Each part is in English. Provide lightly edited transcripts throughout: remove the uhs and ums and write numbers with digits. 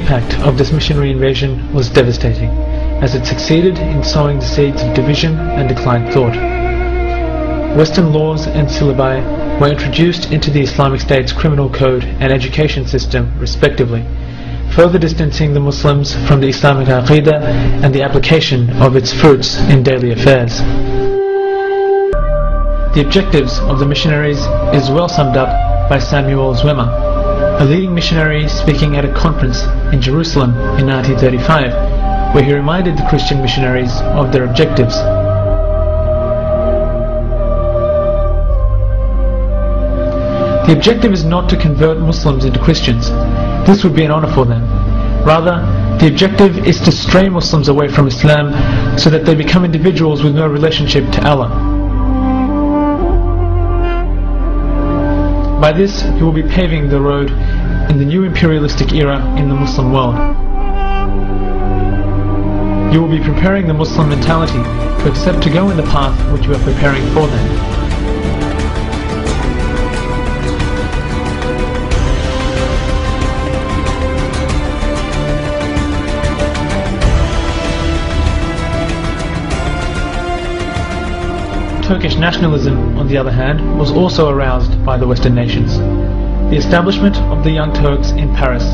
impact of this missionary invasion was devastating, as it succeeded in sowing the seeds of division and declined thought. Western laws and syllabi were introduced into the Islamic State's criminal code and education system, respectively, further distancing the Muslims from the Islamic Aqidah and the application of its fruits in daily affairs. The objectives of the missionaries is well summed up by Samuel Zwemer, a leading missionary speaking at a conference in Jerusalem in 1935, where he reminded the Christian missionaries of their objectives. The objective is not to convert Muslims into Christians. This would be an honor for them. Rather, the objective is to stray Muslims away from Islam so that they become individuals with no relationship to Allah. By this, he will be paving the road in the new imperialistic era in the Muslim world. You will be preparing the Muslim mentality to accept to go in the path which you are preparing for them. Turkish nationalism, on the other hand, was also aroused by the Western nations. The establishment of the Young Turks in Paris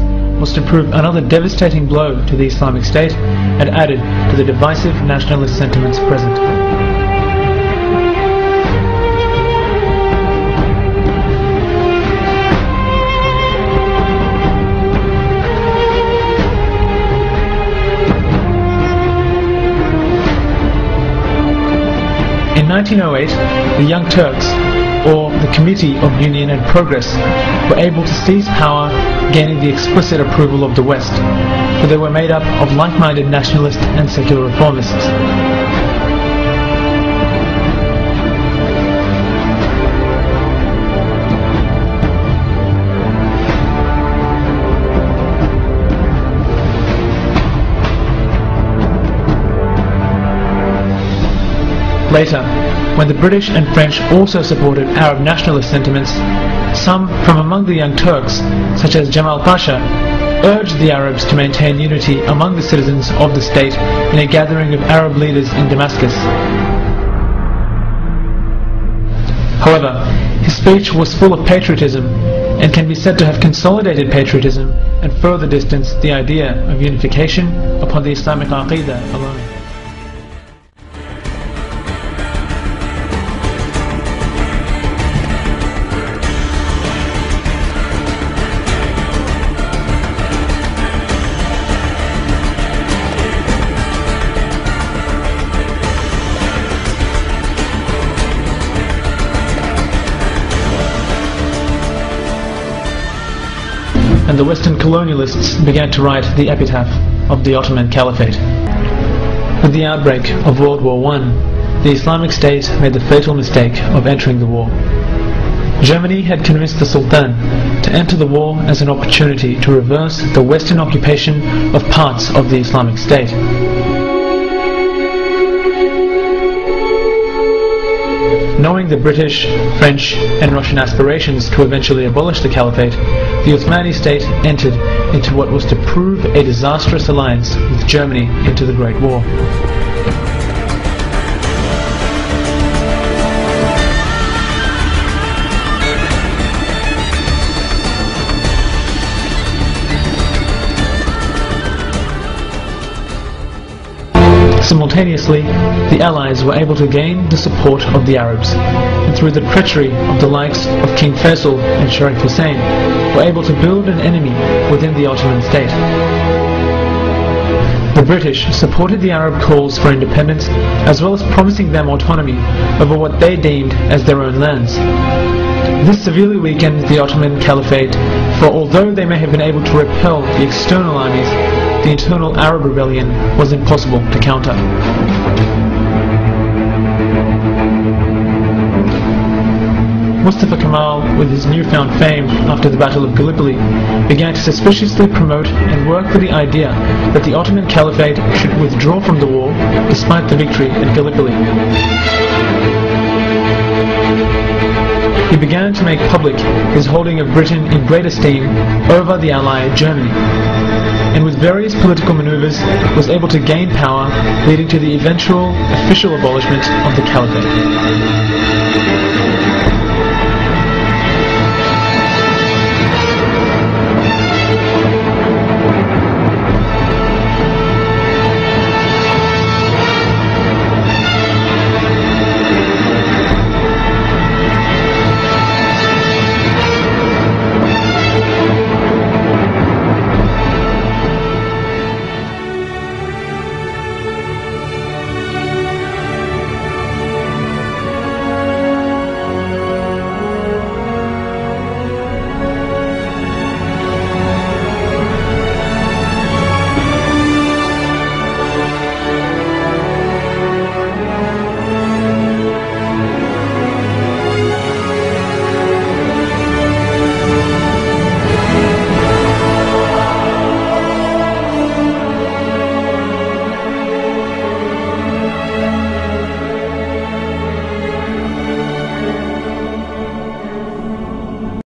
was to prove another devastating blow to the Islamic State and added to the divisive nationalist sentiments present. In 1908, the Young Turks, or the Committee of Union and Progress, were able to seize power, gaining the explicit approval of the West, for they were made up of like-minded nationalist and secular reformists. Later, when the British and French also supported Arab nationalist sentiments, some from among the Young Turks, such as Jamal Pasha, urged the Arabs to maintain unity among the citizens of the state in a gathering of Arab leaders in Damascus. However, his speech was full of patriotism and can be said to have consolidated patriotism and further distanced the idea of unification upon the Islamic Aqidah alone. And the Western colonialists began to write the epitaph of the Ottoman Caliphate. With the outbreak of World War I, the Islamic State made the fatal mistake of entering the war. Germany had convinced the Sultan to enter the war as an opportunity to reverse the Western occupation of parts of the Islamic State. Knowing the British, French and Russian aspirations to eventually abolish the Caliphate, the Uthmani state entered into what was to prove a disastrous alliance with Germany into the Great War. Simultaneously, the Allies were able to gain the support of the Arabs, and through the treachery of the likes of King Faisal and Sharif Hussein, were able to build an enemy within the Ottoman state. The British supported the Arab calls for independence, as well as promising them autonomy over what they deemed as their own lands. This severely weakened the Ottoman Caliphate, for although they may have been able to repel the external armies, the internal Arab rebellion was impossible to counter. Mustafa Kemal, with his newfound fame after the Battle of Gallipoli, began to suspiciously promote and work for the idea that the Ottoman Caliphate should withdraw from the war despite the victory at Gallipoli. He began to make public his holding of Britain in great esteem over the ally Germany. and with various political maneuvers was able to gain power, leading to the eventual official abolishment of the Caliphate.